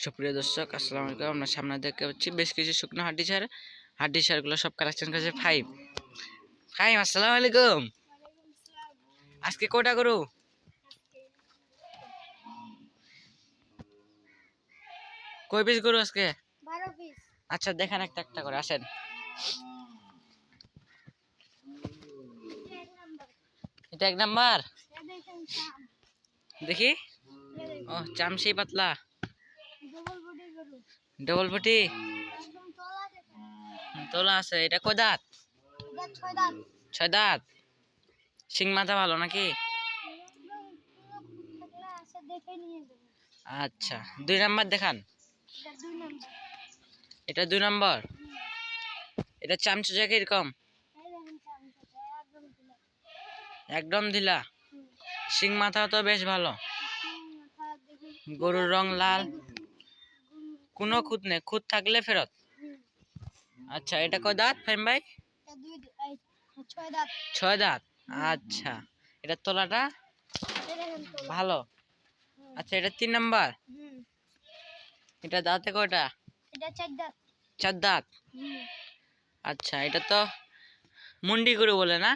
সুপ্রিয় দর্শক আসসালামু আলাইকুম। আমরা সামনে দেখতে পাচ্ছি বেশ কিছু শুকনো হাড্ডি সারগুলো সব কালেকশন করেছে ফাইভ। আসসালামু আলাইকুম। আজকে কয়টা গরু? কয় পিস গরু আজকে? 12 পিস। আচ্ছা দেখেন একটা একটা করে আসেন। এটা এক নাম্বার। দেখি। ও চামচি পাতলা ডবল বডি তোলা আছে। এটা কয় দাঁত? ছয় দাঁত। শিং মাথা ভালো নাকি? আচ্ছা দুই নাম্বার দেখান। এটা দুই নাম্বার। এটা চামচুজা কিরকম? একদম ঢিলা। শিং মাথা তো বেশ ভালো। গরুর রং লাল, কোনো খুঁত নেই, খুঁত থাকলে ফেরত। আচ্ছা এটা কয় দাঁত ফাইম ভাই? ছয় দাঁত। আচ্ছা এটা তোলাটা ভালো। আচ্ছা এটা তিন নাম্বার। এটা দাঁতে কয়টা? চার দাঁত। আচ্ছা এটা তো মুন্ডি গরু বলে না?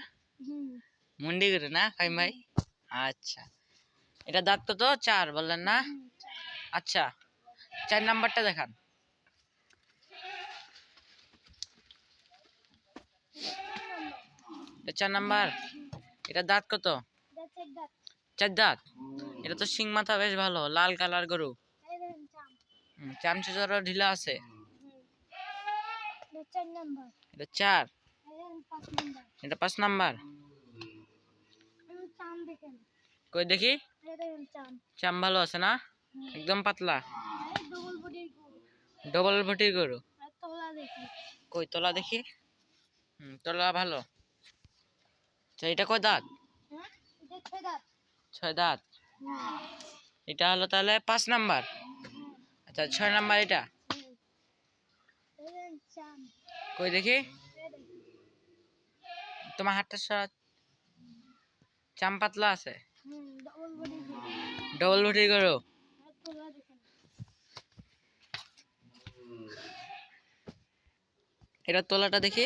মুন্ডি গরু না ফাইম ভাই? আচ্ছা এটা দাঁত কত? চার বললেন না? আচ্ছা চার নাম্বারটা দেখান। চার নাম্বার। এটা দাঁত কত? চার দাঁত। এটা তো শিং মাথা বেশ ভালো, লাল কালার গরু। চামচুজারও ঢিলা আছে। এটা চার। এটা পাঁচ নাম্বার। কই দেখি। চাম ভালো আছে না? একদম পাতলা ডবল বডির গরু। কই তোলা দেখি। তোলা ভালো। আচ্ছা এটা কয় দাঁত? ছয় দাঁত। এটা হলো তাহলে পাঁচ নাম্বার। আচ্ছা ছয় নাম্বার এটা কই দেখি। তোমার হাতটা চাম পাতলা আছে, ডবল বডি গরু। এটা তোলাটা দেখি।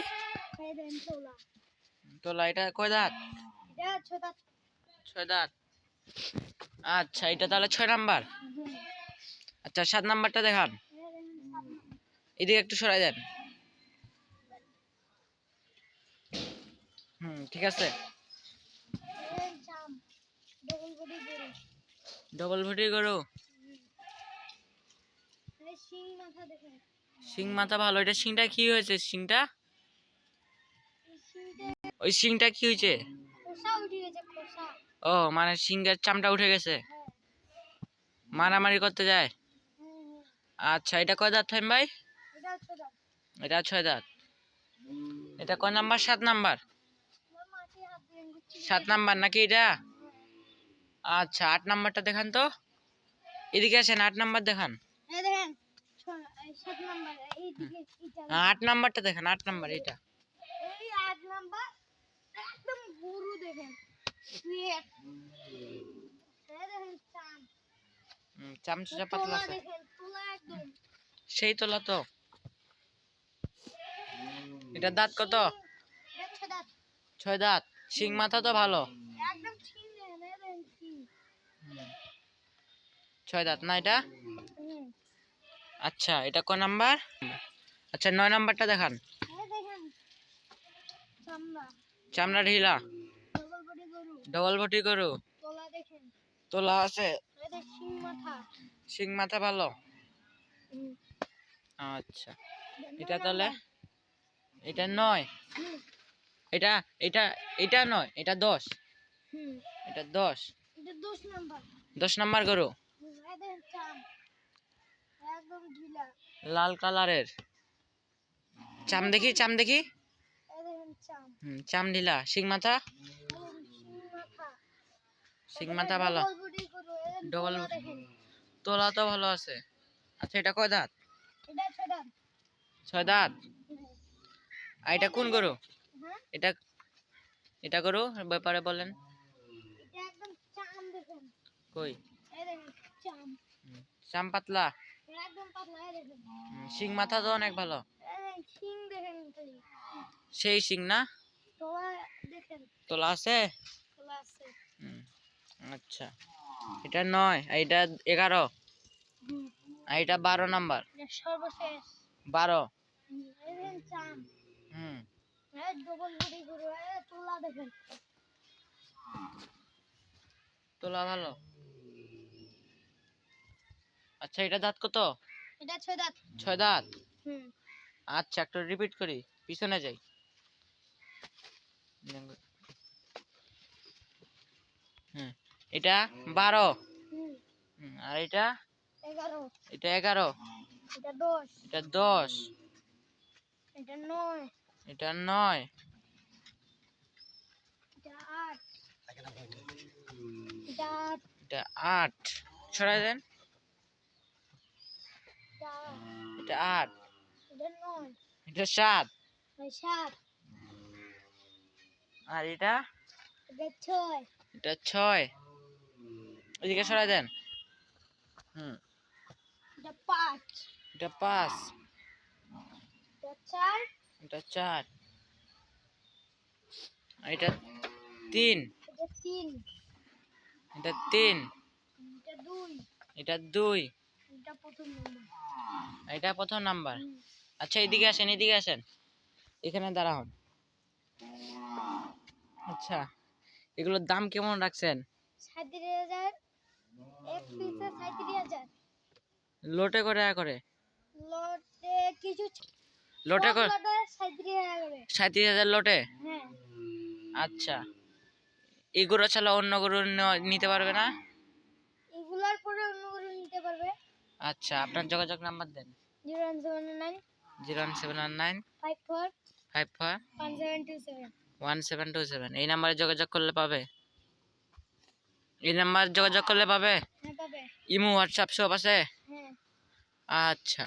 তোলা এটা কয় দাঁত? ছয় দাঁত। আচ্ছা এটা তাহলে ছয় নাম্বার। আচ্ছা সাত নাম্বারটা দেখান। এদিকে একটু সরাই দেন। ঠিক আছে। ডবল বডি গরু। শিং মাথা ভালো। এটা শিংটা কি হয়েছে? শিংটা ওই শিংটা কি হয়েছে? ও মানে শিংয়ের চামটা উঠে গেছে, মারামারি করতে যায়। আচ্ছা এটা কয় দাঁত ফাইম ভাই? এটা ছয় দাঁত। এটা কয় নাম্বার? সাত নাম্বার। সাত নাম্বার নাকি এটা? আচ্ছা আট নাম্বারটা দেখান তো। এদিকে আসেন, আট নাম্বার দেখান। আট নাম্বারটা দেখান। আট নাম্বার এটা। চামচা পাতলা আছে, সেই তোলা তো। এটা দাঁত কত? ছয় দাঁত। শিং মাথা তো ভালো। ছয় দাঁত না এটা? আচ্ছা এটা কয় নাম্বার? আচ্ছা নয় নাম্বারটা দেখান। চামড়া ঢিলা, ডবল বডি গরু। তোলা আছে, শিং মাথা ভালো। আচ্ছা এটা তাহলে এটা নয়। এটা এটা এটা নয়, এটা 10। এটা 10। 10 নাম্বার গরু, লাল কালারের। চাম দেখি, চাম দেখি। চাম ঢিলা, শিং মাথা। শিং মাথা ভালো, ডবল তোলা তো ভালো আছে। আচ্ছা এটা কয় দাঁত? ছয় দাঁত। আর এটা কোন গরু? এটা এটা গরু ব্যাপারে বলেন। কই চাম পাতলা, শিং মাথা তো অনেক ভালো। শিং দেখেন খালি। সেই শিং না? তোলা দেখেন। তোলা আছে? তোলা আছে। আচ্ছা, এটা 9 আর এটা 11 আর এটা 12 নাম্বার। এটা সর্বশেষ 12। দেখেন চাম। ডবল বডি গরু তোলা দেখেন। তোলা ভালো। আচ্ছা, এটা দাঁত কত? এটা 6 দাঁত। 6 দাঁত। আচ্ছা, একটু রিপিট করি, পিছনে যাই। এটা 12। আর এটা 11। এটা 11। এটা 10। এটা 10। এটা 9। এটা 9। এটা 8। এটা 8। এটা 8। ছড়াই দেন। এটা 8। এটা 9। এটা 7। 7। আর এটা এটা 6। এটা 6। এদিকে সরাই দেন। এটা 5। এটা 5। এটা 4। এটা 4। আর এটা 3। এটা 3। এটা 3। এটা 2। এটা 2। এটা প্রথম নাম্বার। এটা প্রথম নাম্বার। আচ্ছা, এদিকে আসেন, এদিকে আসেন, এখানে দাঁড়ান। আচ্ছা, এগুলোর দাম কেমন রাখছেন? 37,000। এক পিসে 37,000। লোটে করে লটে কিছু লোটে সব করে লটে 37,000 করে। 37,000 লোটে। হ্যাঁ। আচ্ছা, এই গরু ছাড়া অন্য গরু নিতে পারবে না? এগুলার পরে অন্য গরু নিতে পারবে। আচ্ছা, আপনার যোগাযোগ নাম্বার দেন। 0179 0179 54 54 1727। 1727। এই নাম্বারে যোগাযোগ করলে পাবে? এই নাম্বারে যোগাযোগ করলে পাবে? হ্যাঁ পাবে। ইমো, হোয়াটসঅ্যাপ সব আছে? হ্যাঁ। আচ্ছা।